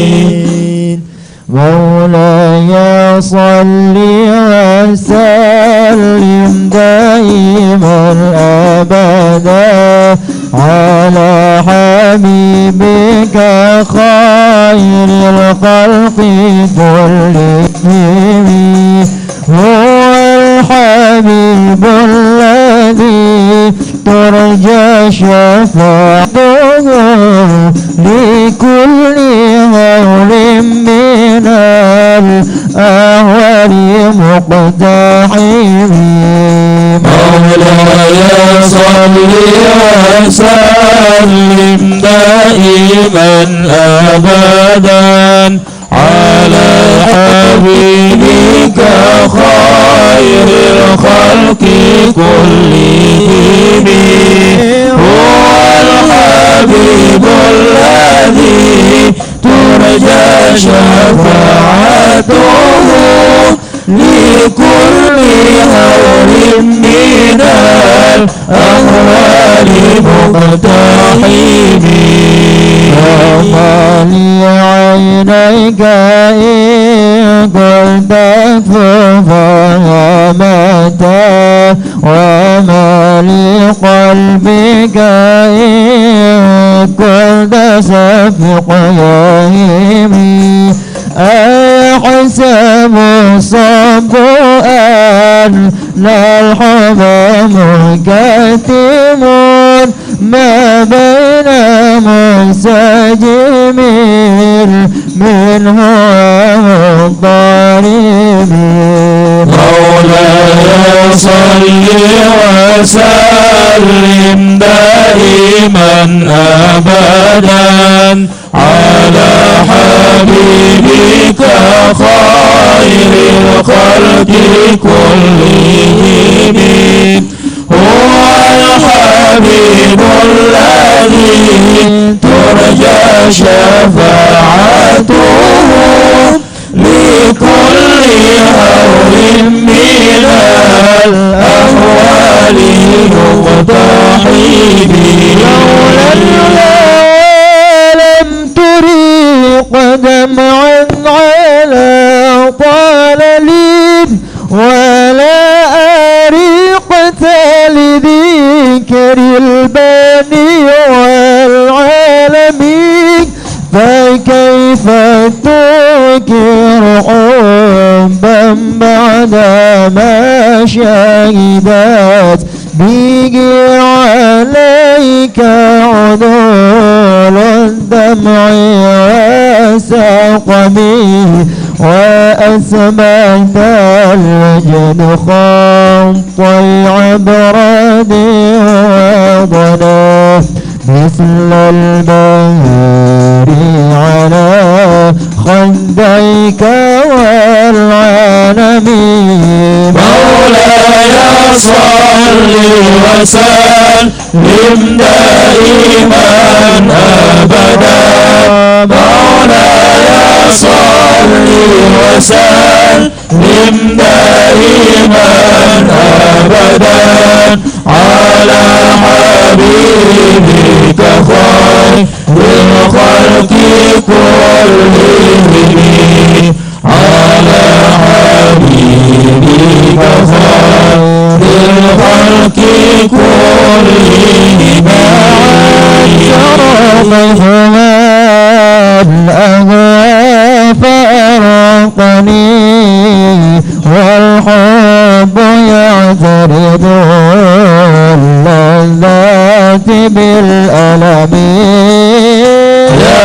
كلهم مولاي صل وسلم دائما أبدا على حبيبك خير الخلق كلهم هو الحبيب الذي ترجى شفاعته لكل هول من الأهوال مقتحم مولاي صل وسلم دائما أبدا على حبيبك خير الخلق كلهم هو الحبيب الذي ترجى شفاعته لكل هول من الأهوال مقتحم وما لعينيك إن قلت فها متى وما لقلبك إن قلت سفق يهيمي أحسب الصب أن الحمام كاتم ما بين منسجم منه ومضطرب مولاي صل وسلم دائما أبدا على حبيبك خير الخلق كلهم هو الحبيب الذي ترجى شفاعته لكل هول من الأهوال مقتحم لولا لم تريق دمعا على طلل ولا أريقة لذكر البني والعالمين فكيف تنكر حبا بعدما شهدت به عليك عدول الدمع وسقمي وأسمعت الوجد خط العبرد وضنا مثل البهر على خديك والعالمين مولاي صل وسلم دائما أبدا مولاي صل وسلم دائما أبدا على حبيبك خير الخلق كلهم على حبيبك خير الخلق كلهم شرفهما الأهوى فأرقني والحب يعترض اللذات بالألم يا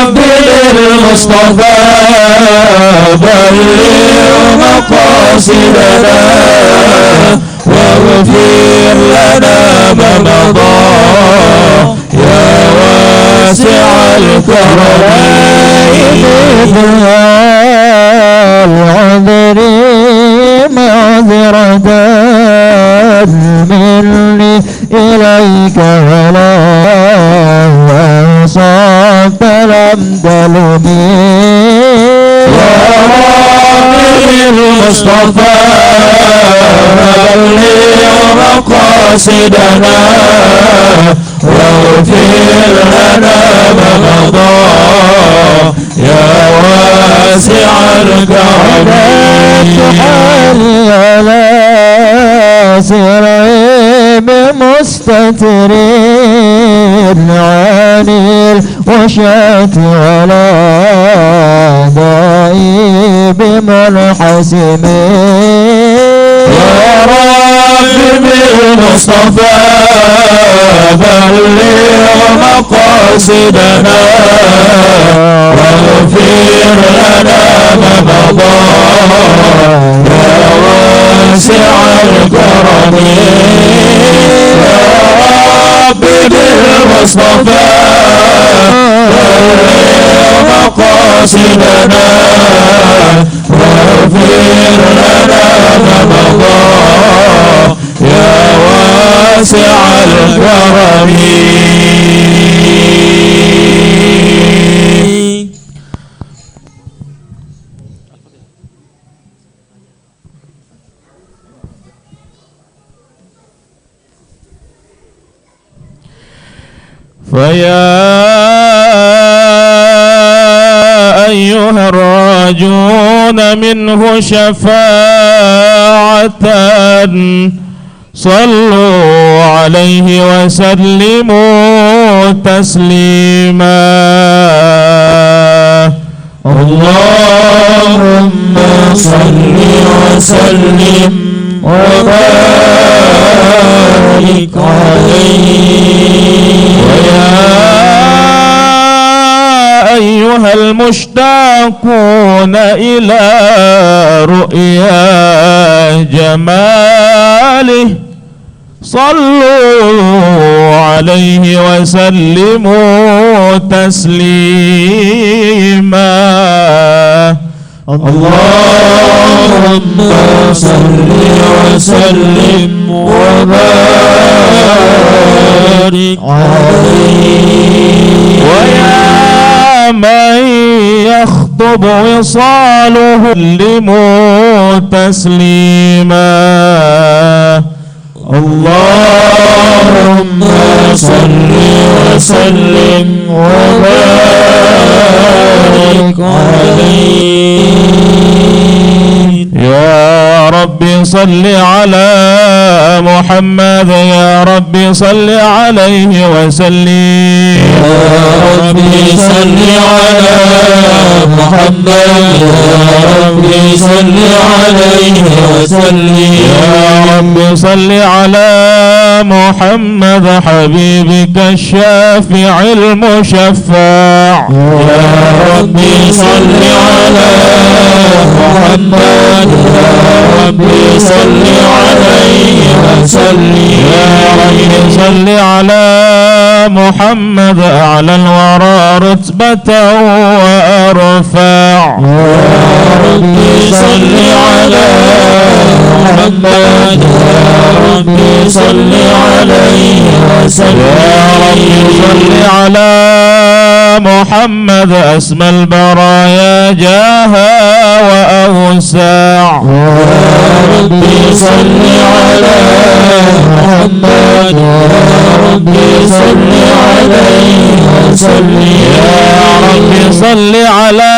رب للمصطفى بلغ مقاصدنا واغفر لنا ما مضى يا واسع الكرم العذر معذرة مني إليك ولا أنصفت لم تلمي يا رب بالمصطفى بلغ مقاصدنا واغفر لنا ما مضى يا واسع الكرم تحالي على سرعي بمستترين عن الوشاة ولا دائي بمنحسمين يا رب بالمصطفى بلغ مقاصدنا واغفر لنا ما مضى يا واسع الكرم يا رب بالمصطفى بلغ مقاصدنا واغفر لنا ما مضى يا واسع الكرم. فيا أيها الراجون منه شفاعة صلوا عليه وسلموا تسليما. اللهم صل وسلم وبارك عليه. ويا أيها المشتاقون إلى رؤيا جماله صلوا عليه وسلموا تسليما. اللهم صل وسلم وبارك عليه. ويا من يخطب وصاله سلموا تسليما. اللهم صل وسلم وبارك عليه. يا رب صل على محمد يا رب صل عليه وسلم. يا رب صل على محمد يا رب صل عليه وسلم. يا رب صل على محمد حبيبك الشافع المشفع. يا رب صل على محمد يا رب صل عليه وسلم. يا رب صل على محمد أعلى الورى رتبة وأرفع. يا رب صل على محمد يا رب صل عليه وسلم. يا رب صل على محمد أسمى البرايا جاها وأوسع. يا رب صل على محمد يا رب صل عليه وسلم. يا رب صل على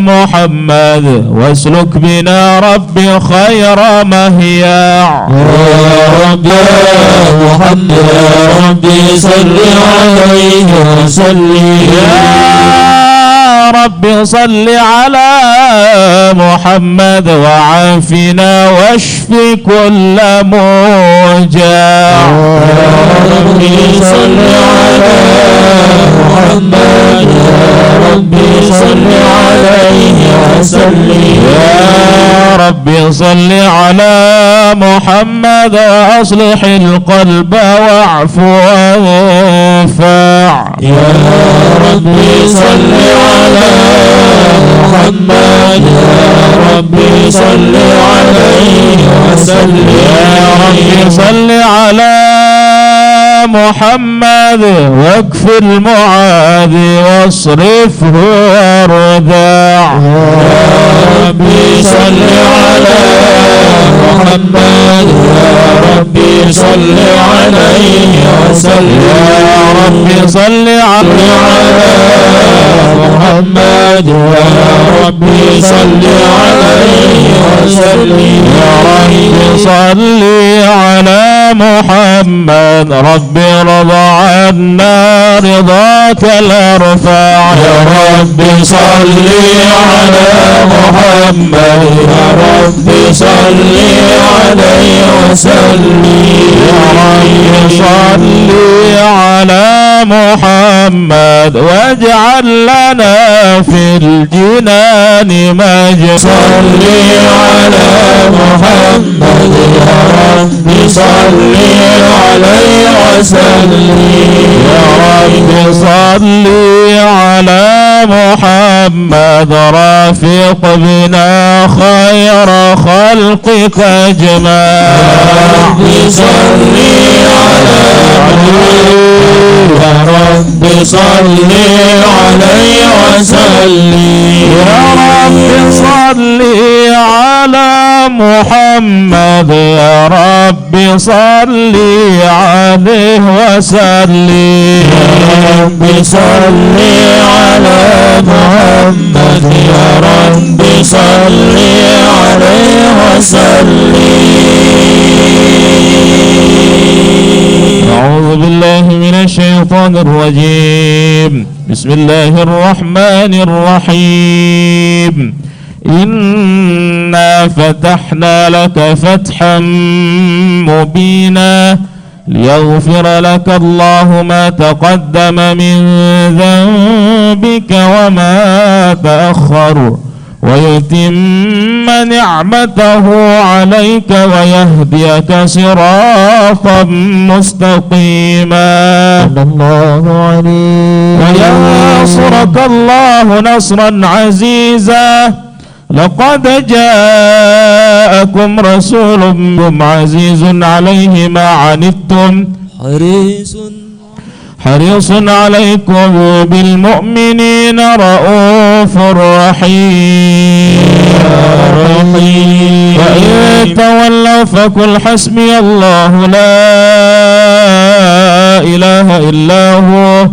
محمد واسلك بنا ربي خير مهياع. يا رب محمد يا رب صل عليه وسلم. يا رب صل على محمد وعافنا واشف كل موجع. يا رب صل على محمد يا رب صل عليه وسلم. يا رب صل على محمد وأصلح القلب واعف وانفع. يا رب صل على محمد يا رب صل عليه وسلم. يا رب صل على محمد واكف المعادي واصرفه ورداع. يا ربي صل على محمد يا ربي صل عليه وسلم. يا ربي صل على محمد يا ربي صل عليه وسلم. يا ربي صل على محمد ربي رضى عنا رضاك الأرفع. يا ربي صل على محمد يا ربي صل عليه وسلم. يا ربي صل على محمد واجعل لنا في الجنان مجد. صل على محمد يا ربي صل عليه وسلم. يا رب صل على محمد رافق بنا خير خلقك أجمع. يا ربي صل على يا ربي صل عليه وسلم. يا رب صل على محمد يا رب صل عليه وسلم. يا ربي صل على محمد يا ربي صل عليه وسلم. أعوذ بالله من الشيطان الرجيم. بسم الله الرحمن الرحيم. إنا فتحنا لك فتحا مبينا ليغفر لك الله ما تقدم من ذنبك وما تأخر ويتم نعمته عليك ويهديك صراطا مستقيما. صلى الله عليه وينصرك الله نصرا عزيزا. لقد جاءكم رسول عزيز عليه ما عنتم حريص عليكم بالمؤمنين رؤوف رحيم. وإن تولوا فقل حسبي الله لا إله إلا هو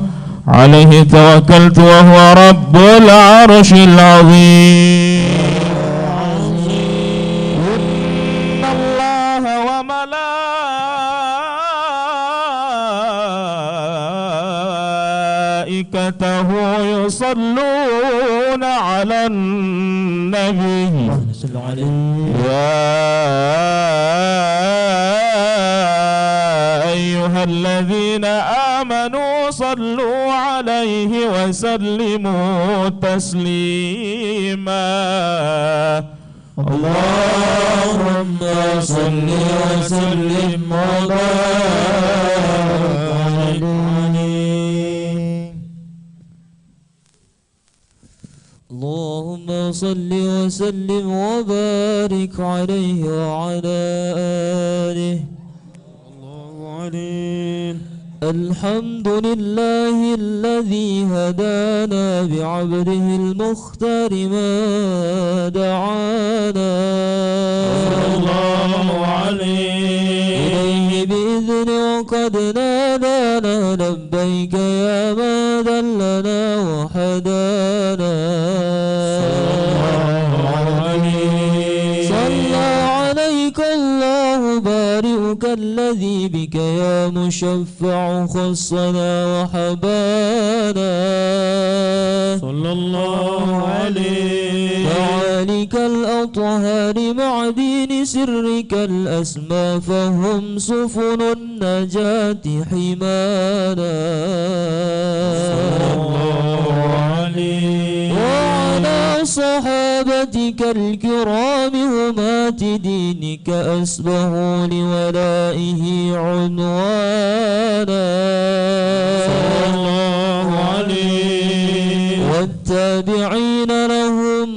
عليه توكلت وهو رب العرش العظيم. إن الله وملائكته يصلون على النبي. يا أيها الذين آمنوا صلوا عليه وسلموا تسليما. اللهم صل وسلم وبارك عليه. اللهم صل وسلم وبارك عليه وعلى آله. الحمد لله الذي هدانا بعبده المختار ما دعانا إليه بإذن وقد نادانا لبيك يا ما دلنا وحدانا. صلى عليك الله بارئك الذي بك يا مشفع خصنا وحبانا. صلى الله عليه. معاليك الأطهار معدين سرك الأسمى فهم سفن النجاة حمانا. صلى الله عليه. وعلى صحابتك الكرام همات دينك أسبهوا لولائه عنوانا. صلى الله عليه. والتابعين لهم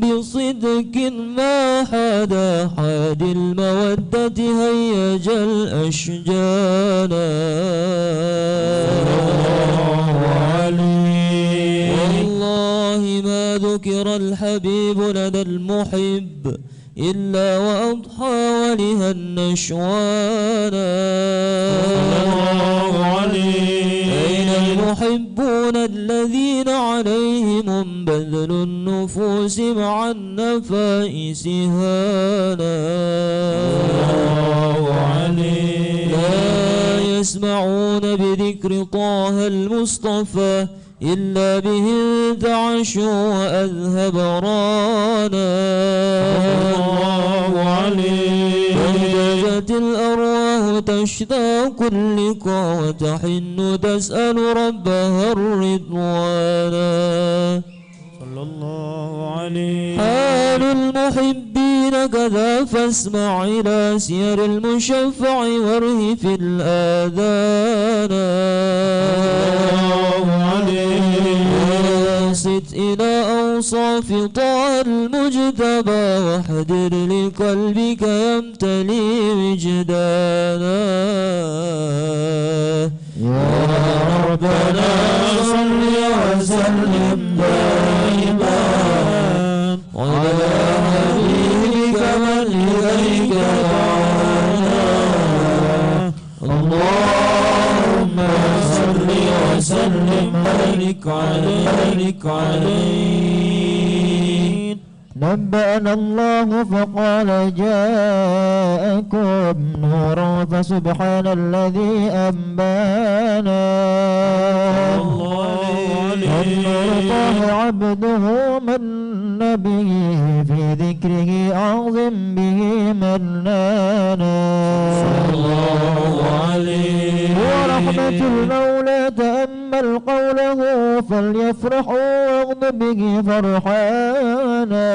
بصدق ما حدا حاد الموت المودة هيج الأشجان والله ما ذكر الحبيب لدى المحب إلا وأضحى ولها النشوان أين المحبون الذين عليهم بذل النفوس مع النفائس هانا لا يسمعون بذكر طه المصطفى إلا به انتعشوا وأذهب رانا فانتجت الأرواح تشتاق اللقاء وتحن تسأل ربها الرضوانا صلى الله عليه. حال المحبين كذا فاسمع إلى سير المشفع واره في الآذان وانصت إلى أوصاف طه المجتبى واحضر لقلبك يمتلي وجدانا يا ربنا صل وسلم دائما على حبيبك من إليك دعانا اللهم صل وسلم وبارك عليه. نبأنا الله فقال جاءكم نور فسبحان الذي أنبانا النور طه عبده من به في ذكره أعظم به منانا ورحمة المولى تأمل قوله فليفرحوا واغضب به فرحانا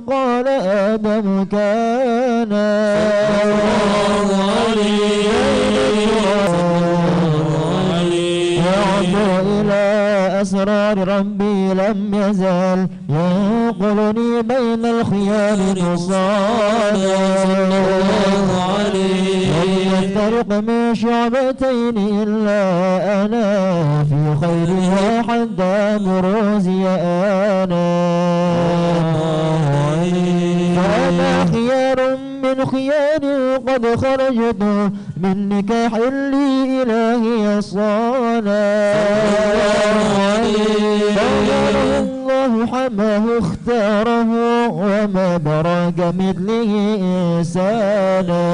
قال آدم كان يعبر إلى أسرار ربي لم يزال ينقلني بين الخيار نصانا لم يفترق من شعبتين إلا أنا في خيرها حتى بروزي أنا فأنا خيار من خيار قد خرجت من نكاح لي إلهي صانا الله حماه اختاره وما براك مثله إنسانا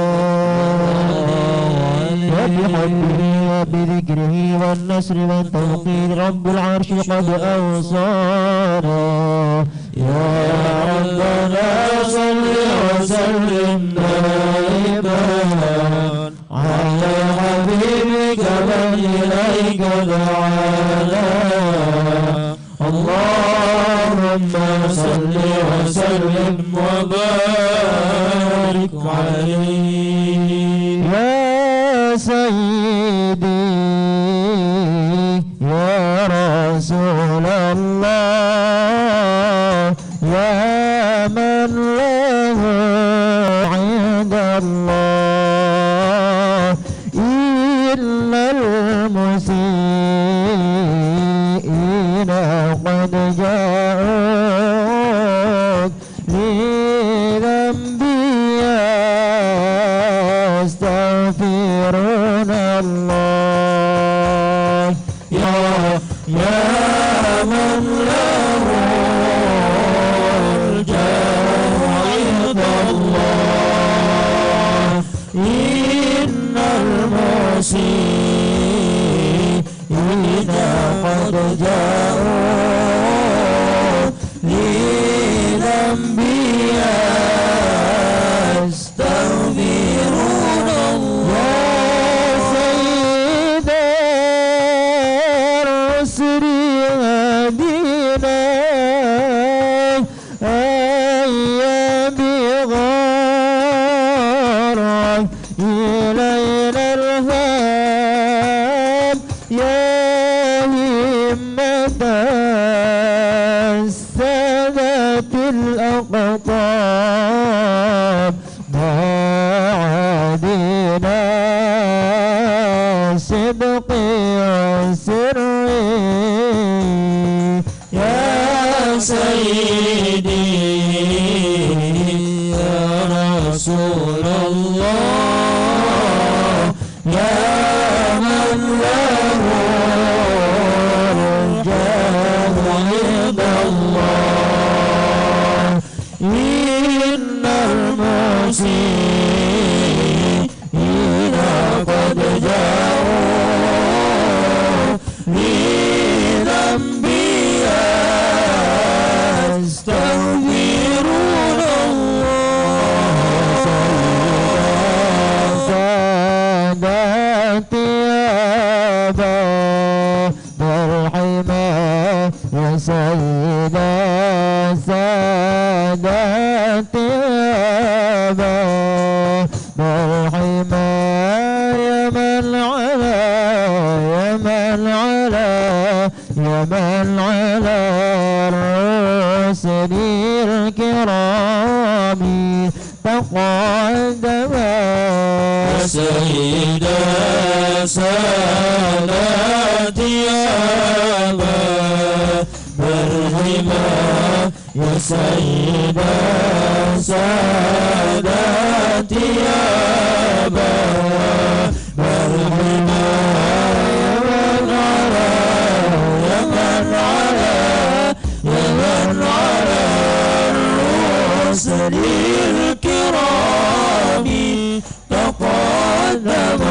وبحبه وبذكره والنصر والتوقير رب العرش قد أوصانا يا ربنا صل وسلم دائما على حبيبك من إليك دعانا اللهم صل وسلم وبارك عليه. يا سيدي يا رسول الله يا من له عند الله إن المسيئين قد جاءوك لذنبي يستغفرون الله يا من له الجاه عند الله إن المسيئين قد جاءوا لذنبي يستغفرون الله سيد الرسل هدينا أيا بغارك إلينا الهام يا همة رسول الله يا من له رجاء عند الله إن المسيئين قد جاءوا لذنبي يستغفرون الله سادتي يا باب الحمى يا سيد سادتي يا باب الحمى يا من على يا من على يا من على الرسل الكرام تقدم يا سيد سادتي يا باب الحمى يا سيد سادتي يا باب الحمى يا من على يا من على يا من على الرسل الكرام تقدم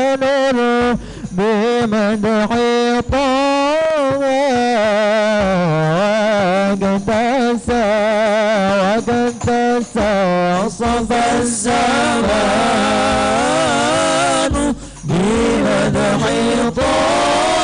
الزمان بمدح طه وقد تسى وصف الزمان بمدح طه